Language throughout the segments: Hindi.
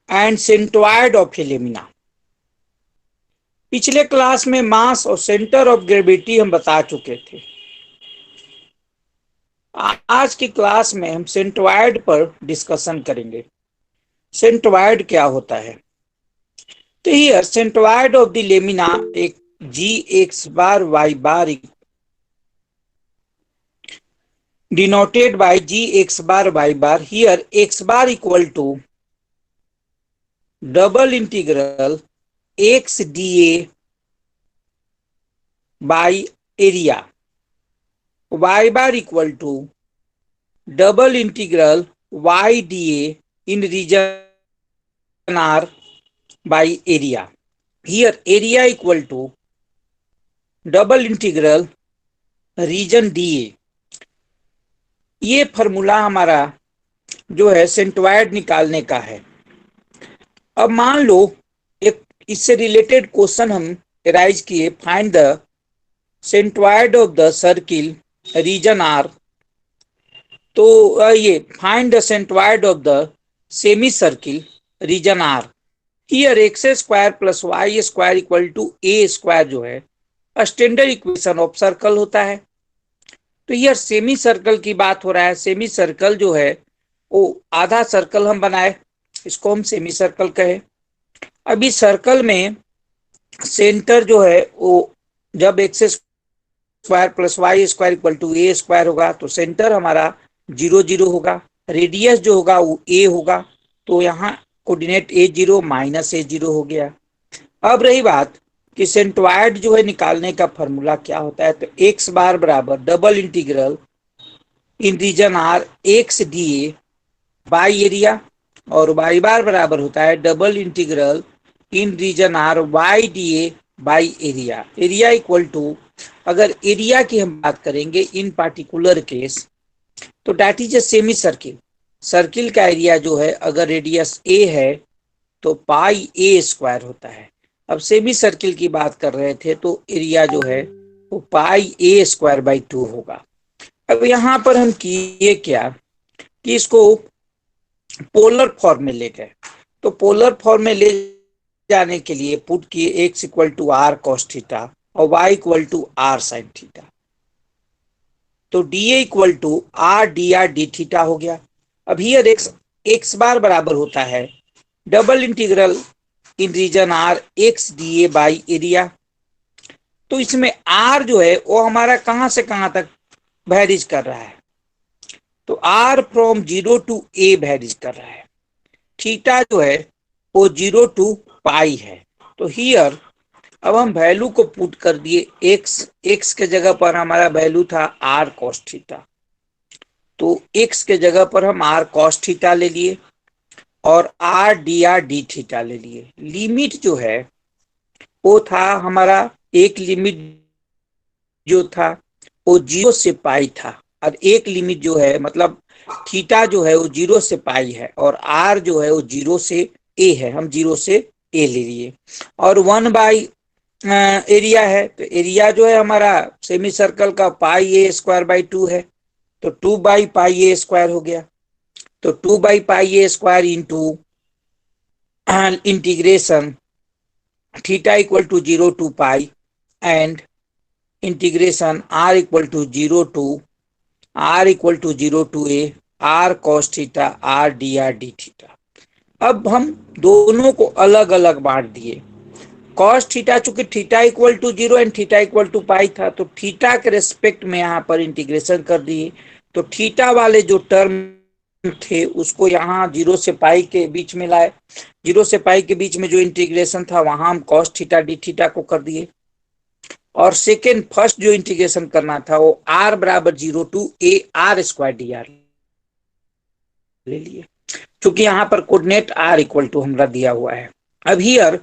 And centroid of a lamina. पिछले क्लास में मास और सेंटर ऑफ ग्रेविटी हम बता चुके थे। आज की क्लास में हम सेंटोइड पर डिस्कशन करेंगे। सेंटोइड क्या होता है? तो here centroid of the lamina एक G X bar Y bar denoted by g x bar y bar. Here x bar equal to double integral x dA by area, y bar equal to double integral y dA in region R by area. Here area equal to double integral region dA. ये फॉर्मूला हमारा जो है सेंटोइड निकालने का है। अब मान लो एक इससे रिलेटेड क्वेश्चन हम राइज किए, find the centroid of the circle region are. तो ये find the centroid of the semi circle region R. Here x square plus y square equal to a square जो है स्टैंडर्ड इक्वेशन ऑफ सर्कल होता है। तो हियर सेमी सर्कल की बात हो रहा है। सेमी सर्कल जो है वो आधा सर्कल हम बनाए, इसको हम सेमी सर्कल कहे। अभी सर्कल में सेंटर जो है वो जब x square plus y square equal to a square होगा तो सेंटर हमारा 0 0 होगा। रेडियस जो होगा वो ए होगा, तो यहाँ कोऑर्डिनेट A0 माइनस A0 हो गया। अब रही बात कि सेंटोइड जो है निकालने का फॉर्मूला क्या होता है, तो एक्स बार बराबर double integral in region are x d A by area, और वाई बार बराबर होता है double integral in region r y d A by area. Area equal to, अगर एरिया की हम बात करेंगे इन पार्टिकुलर केस, तो that is a semi circle. Circle का एरिया जो है अगर रेडियस ए है तो पाई ए स्क्वायर होता है। अब सेमी सर्किल की बात कर रहे थे तो एरिया जो है वो पाई ए स्क्वायर बाई 2 होगा। अब यहाँ पर हम किए क्या कि इसको पोलर फॉर्म में ले गए। तो पोलर फॉर्म में ले जाने के लिए पुट किए x equal to r cos theta और y equal to r sine theta. तो d A equal to r d r d theta हो गया। अब हियर एक्स बार बराबर होता है double integral in region are x d A by area. तो इसमें आर जो है वो हमारा कहां से कहां तक वैरीज कर रहा है, तो r from 0 to a varies कर रहा है। थीटा जो है वो 0 टू पाई है। तो हियर अब हम वैल्यू को पुट कर दिए, एक्स के जगह पर हमारा वैल्यू था आर कॉस थीटा, तो एक्स के जगह पर हम आर कॉस थीटा ले लिए और आर डी थीटा ले लिए। लिमिट जो है वो था हमारा, एक लिमिट जो था वो 0 से पाई था, और एक लिमिट जो है मतलब थीटा जो है वो 0 से पाई है, और आर जो है वो 0 से ए है, हम 0 से ए ले लिए। और 1 बाई एरिया है, तो एरिया जो है हमारा सेमी सर्कल का पाई ए स्क्वायर बाई 2 है, तो 2 बाई पाई ए स्क्वायर हो गया। तो 2 by pi a square into integration theta equal to 0 to pi and integration r equal to 0 to a r cos theta r d theta. अब हम दोनों को अलग अलग बांट दिए। कॉस थीटा चूंकि theta equal to 0 and theta equal to pi था, तो थीटा के रेस्पेक्ट में यहाँ पर इंटीग्रेशन कर दिए। तो थीटा वाले जो टर्म थे उसको यहाँ 0 से पाई के बीच में लाए। 0 से पाई के बीच में जो इंटीग्रेशन था वहां हम कॉस थीटा डी थीटा को कर दिए, और सेकेंड फर्स्ट जो इंटीग्रेशन करना था वो आर बराबर 0 to a r square d r ले लिए, क्योंकि यहाँ पर कोऑर्डिनेट आर इक्वल टू हमारा दिया हुआ है। अब हियर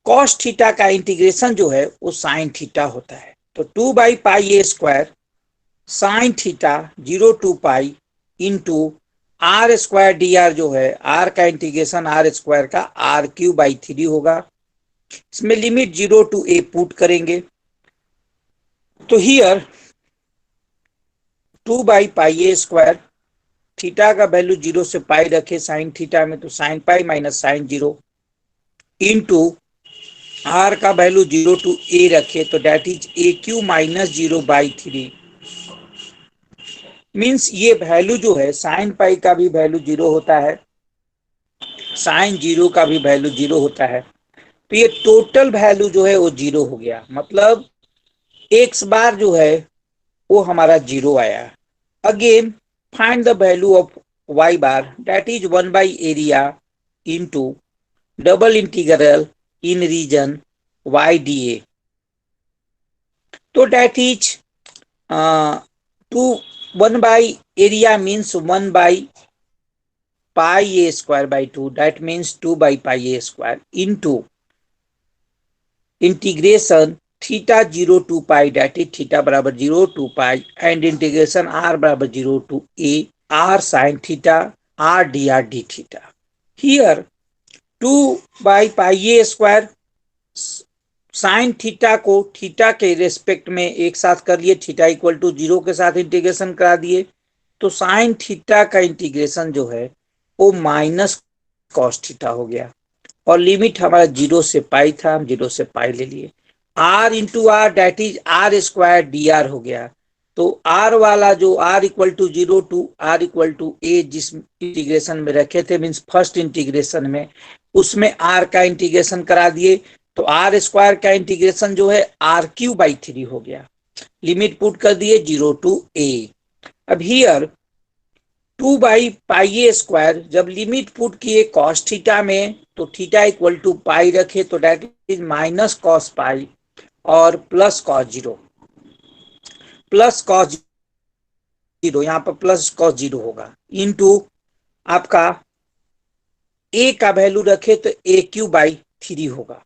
कॉस थीटा का इंटीग्रेशन जो है वो साइन थीटा होता है। तो 2 by pi a square sine theta 0 to pi into r square d r जो है आर का इंटीग्रेशन आर स्क्वायर का आर क्यू बाई 3 होगा। इसमें लिमिट 0 टू ए पुट करेंगे, तो here 2 by pi a square theta का वैल्यू 0 से पाई रखे साइन थीटा में, तो sine pi minus sine 0 into r का वैल्यू 0 टू ए रखे तो that is a cube minus 0/3। Means ये वैल्यू जो है साइन पाई का भी वैल्यू 0 होता है, साइन 0 का भी वैल्यू 0 होता है। तो ये टोटल वैल्यू जो है वो 0 हो गया, मतलब एक्स बार जो है वो हमारा 0 आया। Again find the value of y bar, that is 1/area into double integral in region y d A. तो that is 1/area means 1/πa²/2, that means 2/πa² into integration theta 0 to pi, that is theta बराबर 0 to pi, and integration r बराबर 0 to a r sine theta r d r d theta. Here 2/πa² sine theta को थीटा के रेस्पेक्ट में एक साथ कर लिए, थीटा इक्वल टू 0 के साथ इंटीग्रेशन करा दिए, तो साइन थीटा का इंटीग्रेशन जो है वो माइनस कॉस थीटा हो गया, और लिमिट हमारा 0 से पाई था, हम 0 से पाई ले लिए। R into r that is r² dr हो गया। तो आर वाला जो r equal to 0 to r equal to a जिस इंटीग्रेशन में रखे थे, मीन्स फर्स्ट इंटीग्रेशन में, उसमें r का इंटीग्रेशन करा दिए, तो r² का इंटीग्रेशन जो है r³/3 हो गया। लिमिट पुट कर दिए 0 टू a। अब हियर 2/πa² जब लिमिट पुट किए कॉस थीटा में, तो थीटा इक्वल टू पाई रखे तो that is minus cos pi और प्लस कॉस 0, प्लस कॉस 0, यहाँ पर प्लस कॉस 0 होगा, इंटू आपका a का वैल्यू रखे तो a³/3 होगा।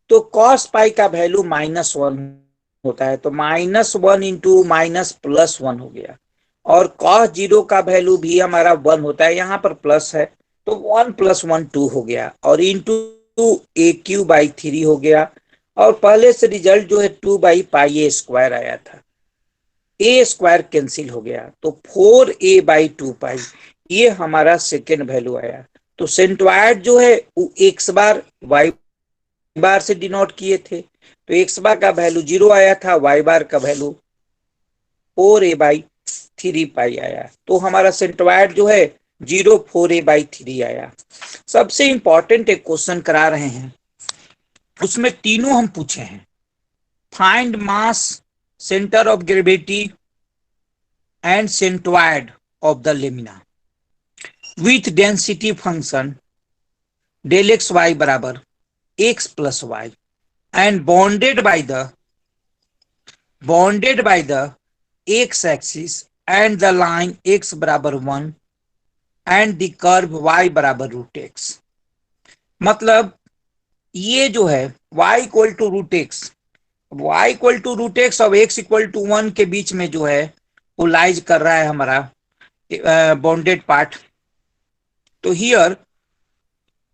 तो कॉस पाई का वैल्यू -1 होता है, तो -1 इंटू माइनस +1 हो गया, और cos 0 का वैल्यू भी हमारा 1 होता है, यहाँ पर प्लस है तो 1 + 1 2 हो गया, और इंटू a³/3 हो गया, और पहले से रिजल्ट जो है 2/πa² आया था, a² कैंसिल हो गया, तो 4a/2π ये हमारा सेकेंड वैल्यू आया। तो सेंटवाइड जो है वो x बार y बार से डिनोट किए थे, तो x बार का वैल्यू 0 आया था, y बार का वैल्यू 4a/3π आया। तो हमारा सेंटवाइड जो है 4a/3 आया। सबसे इंपॉर्टेंट एक क्वेश्चन करा रहे हैं, उसमें तीनों हम पूछे हैं। Find mass, centre of gravity and centroid of the lamina with density function del xy बराबर x + y and bounded by the x axis and the line x बराबर 1 and the curve y बराबर √x। मतलब ये जो है y equal to √x, y equal to √x और x इक्वल टू 1 के बीच में जो है वो लाइज कर रहा है हमारा बाउंडेड पार्ट। तो हियर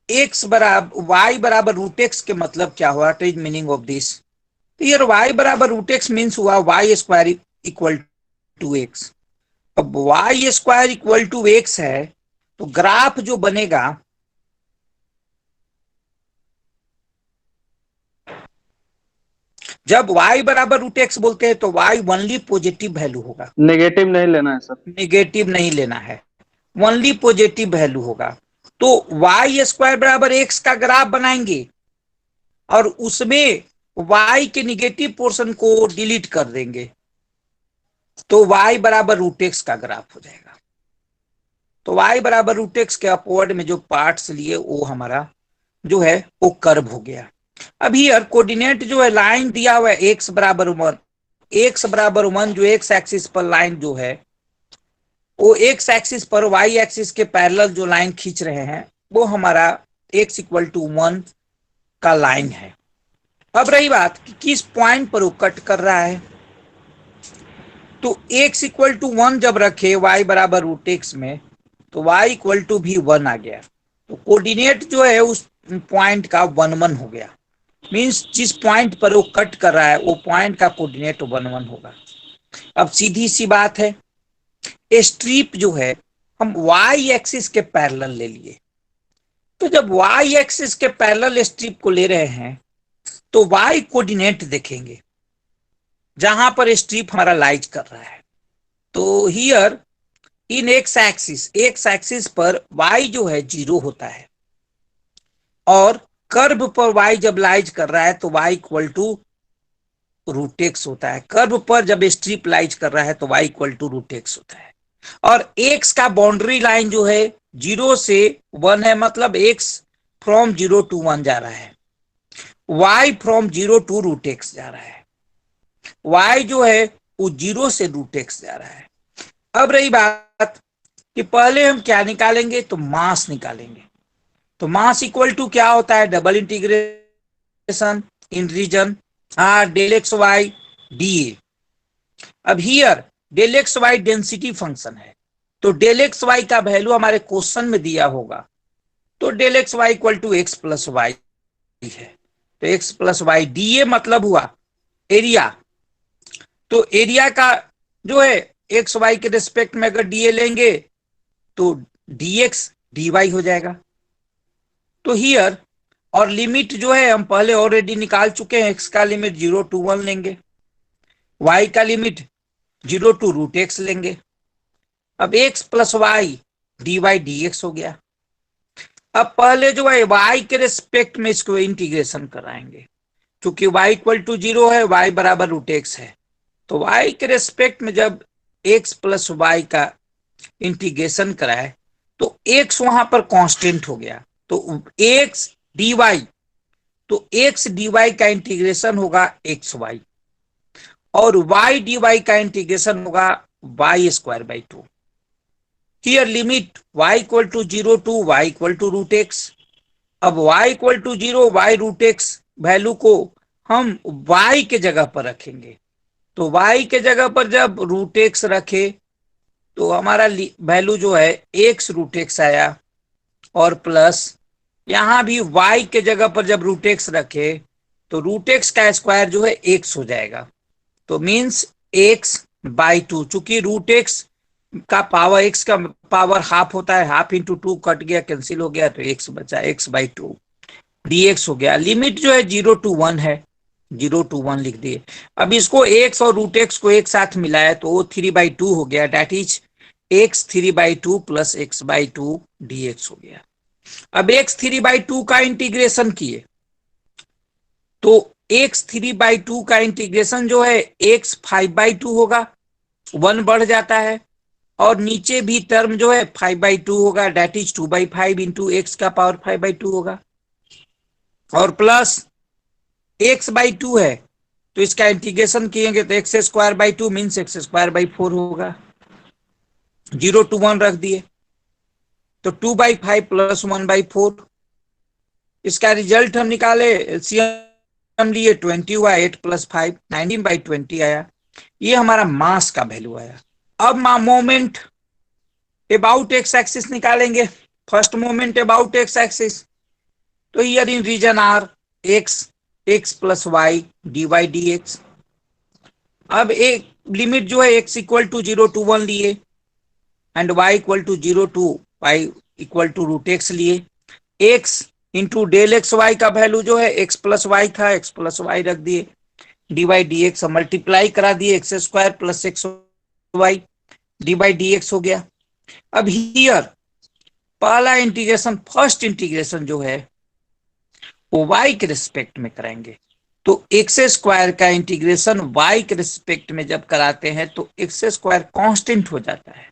x बराबर y बराबर √x के मतलब क्या हुआ, what is meaning of this. तो हियर y बराबर √x मीन्स हुआ y² इक्वल टू x। अब y² इक्वल टू x है, तो ग्राफ जो बनेगा जब y बराबर √x बोलते हैं तो y ओनली पॉजिटिव वैल्यू होगा, नेगेटिव नहीं लेना है सर, नेगेटिव नहीं लेना है, ओनली पॉजिटिव वैल्यू होगा। तो y² बराबर x का ग्राफ बनाएंगे और उसमें y के निगेटिव पोर्शन को डिलीट कर देंगे, तो y बराबर √x का ग्राफ हो जाएगा। तो y बराबर √x के अपवर्ड में जो पार्ट्स लिए वो हमारा जो है वो कर्व हो गया। अब हियर कोऑर्डिनेट जो है लाइन दिया हुआ है x बराबर 1, x बराबर 1 जो x एक्सिस पर लाइन जो है वो x एक्सिस पर y एक्सिस के पैरेलल जो लाइन खींच रहे हैं वो हमारा x इक्वल टू 1 का लाइन है। अब रही बात कि किस पॉइंट पर वो कट कर रहा है, तो x इक्वल टू 1 जब रखे y बराबर √x में, तो y इक्वल टू भी 1 आ गया, तो कोऑर्डिनेट जो है उस पॉइंट का 1 1 हो गया। मीन्स जिस पॉइंट पर वो कट कर रहा है वो पॉइंट का कोऑर्डिनेट 1 1 होगा। अब सीधी सी बात है, स्ट्रिप जो है हम वाई एक्सिस के पैरेलल ले लिए। तो जब वाई एक्सिस के पैरेलल स्ट्रिप को ले रहे हैं तो वाई कोऑर्डिनेट देखेंगे जहां पर स्ट्रिप हमारा लाइज कर रहा है। तो हियर इन एक्स एक्सिस पर वाई जो है 0 होता है, और कर्व पर वाई जब लाइज कर रहा है तो y equal to root x होता है। कर्व पर जब स्ट्रिप लाइज कर रहा है तो y equal to root x होता है। और एक्स का बाउंड्री लाइन जो है 0 से 1 है, मतलब एक्स फ्रॉम 0 to 1 जा रहा है, y from 0 to root x जा रहा है, वाई जो है वो 0 से रूट एक्स जा रहा है। अब रही बात कि पहले हम क्या निकालेंगे, तो मास निकालेंगे। तो मास इक्वल टू क्या होता है, double integration in region R del x y d ए। अब here del x y density function है, तो डेल एक्स वाई का वैल्यू हमारे क्वेश्चन में दिया होगा, तो del x y equal to x plus y है। तो x plus y d A मतलब हुआ एरिया। तो एरिया का जो है एक्स वाई के रिस्पेक्ट में अगर डी ए लेंगे तो डी एक्स डी वाई हो जाएगा। तो हियर और लिमिट जो है हम पहले ऑलरेडी निकाल चुके हैं, एक्स का लिमिट 0 to 1 लेंगे, वाई का लिमिट 0 to रूट एक्स लेंगे। अब x plus y d y d x हो गया। अब पहले जो है वाई के रिस्पेक्ट में इसको इंटीग्रेशन कराएंगे, क्योंकि वाई इक्वल टू 0 है, वाई बराबर रूट एक्स है। तो वाई के रिस्पेक्ट में जब एक्स प्लस वाई का इंटीग्रेशन कराए तो एक्स वहां पर कांस्टेंट हो गया, तो एक्स डी वाई, तो एक्स डी वाई का इंटीग्रेशन होगा एक्स वाई, और वाई डी वाई का इंटीग्रेशन होगा y square by 2। Here limit y equal to 0 to y equal to root x. अब y equal to 0 y root x value को हम वाई के जगह पर रखेंगे। तो वाई के जगह पर जब रूट एक्स रखे तो हमारा वैल्यू जो है एक्स रूट एक्स आया, और प्लस यहां भी वाई के जगह पर जब रूट एक्स रखे तो रूट एक्स का स्क्वायर जो है एक्स हो जाएगा। तो मीन्स एक्स बाई 2, चूंकि रूट एक्स का पावर एक्स का पावर हाफ होता है, हाफ इंटू 2 कट गया, कैंसिल हो गया, तो एक्स बचा, एक्स बाई 2 डी एक्स हो गया। लिमिट जो है 0 to 1 है, 0 to 1 लिख दिए। अब इसको एक्स और रूट एक्स को एक साथ मिलाया तो वो 3/2 हो गया, that is x 3/2 plus x by 2 d x हो गया। अब एक्स 3/2 का इंटीग्रेशन किए तो एक्स 3/2 का इंटीग्रेशन जो है एक्स 5/2 होगा, 1 बढ़ जाता है, और नीचे भी टर्म जो है 5/2 होगा, डेट इज 2/5 इंटू एक्स का पावर 5/2 होगा, और प्लस एक्स बाई 2 है तो इसका इंटीग्रेशन किएंगे तो x square by 2 means x square by 4 होगा। 0 to 1 रख दिए तो 2/5 प्लस 1/4, इसका रिजल्ट हम निकाले, एलसीएम लिए 20 हुआ, 8 प्लस 5 19/20 आया। ये हमारा मास का वैल्यू आया। अब मोमेंट अबाउट एक्स एक्सिस निकालेंगे। First moment about x axis, तो here in region are x x plus y d y d x. अब एक लिमिट जो है एक्स इक्वल टू 0 to 1 लिए, and y equal to 0 to y equal to root x लिए। X into del x y का वैल्यू जो है एक्स प्लस वाई था, एक्स प्लस वाई रख दिए, d y d x multiply करा दिए, x square plus x y d y d x हो गया। अब हियर पहला इंटीग्रेशन, फर्स्ट इंटीग्रेशन जो है वो वाई के रिस्पेक्ट में कराएंगे। तो एक्स स्क्वायर का इंटीग्रेशन वाई के रिस्पेक्ट में जब कराते हैं तो एक्स स्क्वायर कांस्टेंट हो जाता है,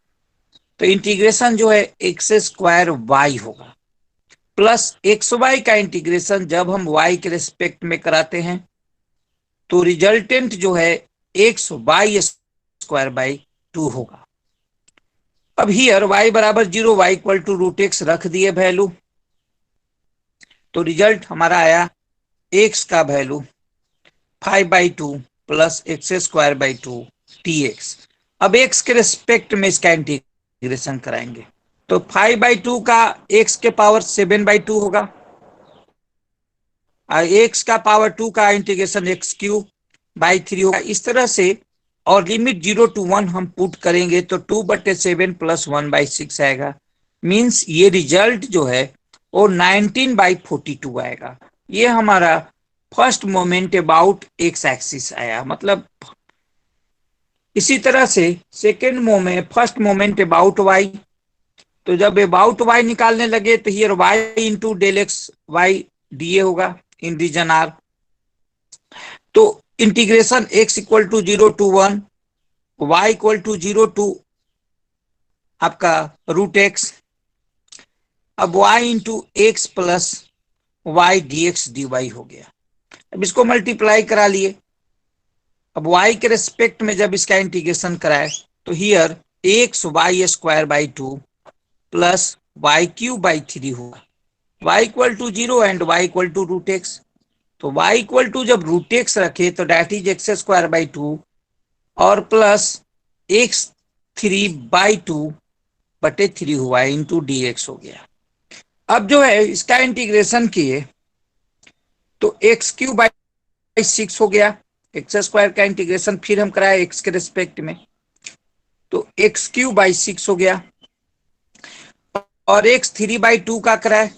तो इंटीग्रेशन जो है एक्स स्क्वायर वाई होगा, प्लस एक्स वाई का इंटीग्रेशन जब हम वाई के रिस्पेक्ट में कराते हैं तो रिजल्टेंट जो है एक्स वाई स्क्वायर बाई 2 होगा। अब हियर y बराबर 0, y equal to root x रख दिए वैल्यू, तो रिजल्ट हमारा आया x का value 5/2 plus x square by 2 dx। अब x के रिस्पेक्ट में इसका इंटीग्रेशन कराएंगे तो 5/2 का x के पावर 7/2 होगा, और x का पावर 2 का इंटीग्रेशन x³ बाई 3 होगा। इस तरह से और लिमिट 0 to 1 हम पुट करेंगे तो 2/7 + 1/6 आएगा। मीन्स ये रिजल्ट जो है वो 19/42 आएगा। ये हमारा first moment about x axis आया। मतलब इसी तरह से second moment, first moment about y, तो जब अबाउट वाई निकालने लगे तो here y into del x y d a होगा इन रीजन आर। तो integration x equal to 0 to 1, y equal to 0 to आपका √x। अब y into x plus y d x d y हो गया। अब इसको मल्टीप्लाई करा लिए। अब y के रेस्पेक्ट में जब इसका इंटीग्रेशन कराए तो हियर x/y² प्लस y³ हुआ। y equal to 0 and y equal to √x। तो y इक्वल टू जब √x रखे तो डेट इज x² और प्लस x3/2/3 हुआ इंटू dx हो गया। अब जो है इसका इंटीग्रेशन किए तो x³ हो गया। x² का इंटीग्रेशन फिर हम कराए x के रेस्पेक्ट में तो x³ हो गया और x3/2 का कराए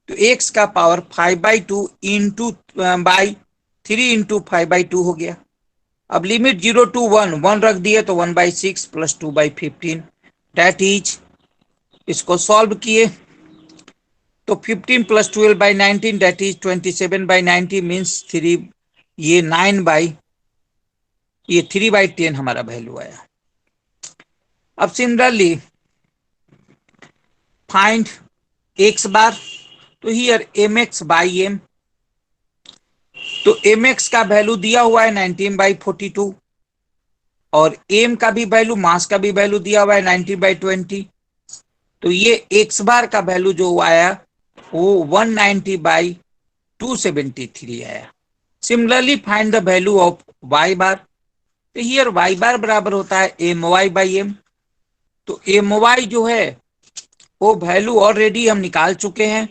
तो x का पावर 5/2 इंटू बाई 3 इंटू 5/2 हो गया। अब लिमिट 0 to 1 1 रख दिए तो 1/6 + 2/15 डेट इज, इसको सॉल्व किए तो 15 + 12/19 डेट इज 27/90 मीन्स 3 ये 3/10 हमारा वैल्यू आया। अब सिमिलरली फाइंड x बार, तो हियर mx/m, तो mx का वैल्यू दिया हुआ है 19/42 और m का भी वैल्यू, मास का भी वैल्यू दिया हुआ है 19/20। तो ये x बार का वैल्यू जो आया वो 190/273 आया। Similarly find the value of y बार, तो हियर y बार बराबर होता है my/m। तो my जो है वो वैल्यू ऑलरेडी हम निकाल चुके हैं।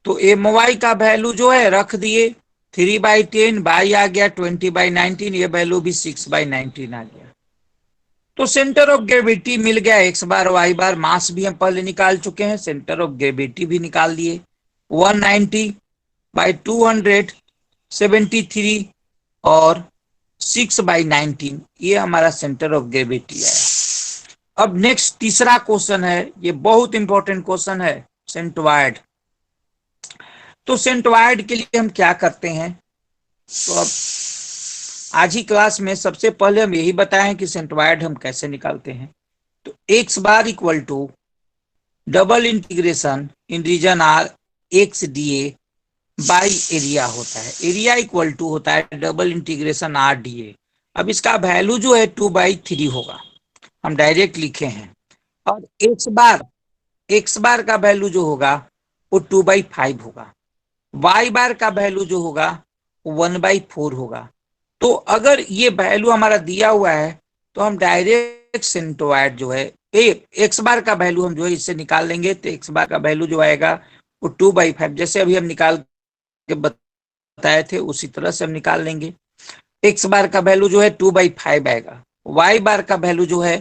तो my का वैल्यू जो है रख दिए 3/10, बाई आ गया 20/19, ये वैल्यू भी 6/19 आ गया। तो सेंटर ऑफ ग्रेविटी मिल गया x बार y बार। मास भी हम पहले निकाल चुके हैं, सेंटर ऑफ ग्रेविटी भी निकाल दिए 190/273 और 6/19, ये हमारा सेंटर ऑफ ग्रेविटी है। अब नेक्स्ट तीसरा क्वेश्चन है, ये बहुत इंपॉर्टेंट क्वेश्चन है, सेंटोइड। तो सेंटोइड के लिए हम क्या करते हैं, तो अब आज ही क्लास में सबसे पहले हम यही बताएं कि सेंटोइड हम कैसे निकालते हैं। तो x bar equal to double integration in region are x d A by area होता है। एरिया इक्वल टू होता है डबल इंटीग्रेशन आर डी ए। अब इसका वैल्यू जो है 2/3 होगा, हम डायरेक्ट लिखे हैं। और एक्स बार का वैल्यू जो होगा वो 2/5 होगा। y बार का वैल्यू जो होगा वो 1/4 होगा। तो अगर ये वैल्यू हमारा दिया हुआ है तो हम डायरेक्ट सेंटोइड जो है एक्स बार का वैल्यू हम जो है इससे निकाल लेंगे। तो एक्स बार का वैल्यू जो आएगा वो 2/5, जैसे अभी हम निकाल के बताए थे उसी तरह से हम निकाल लेंगे। एक्स बार का वैल्यू जो है 2/5 आएगा, y बार का वैल्यू जो है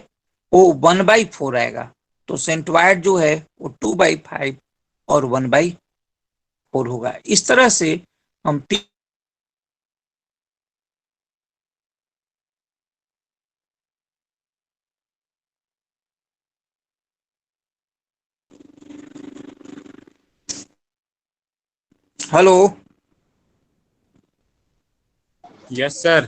वो 1/4 आएगा। तो सेंटोइड जो है वो 2/5 और 1/4 होगा। इस तरह से हम हेलो। Yes sir.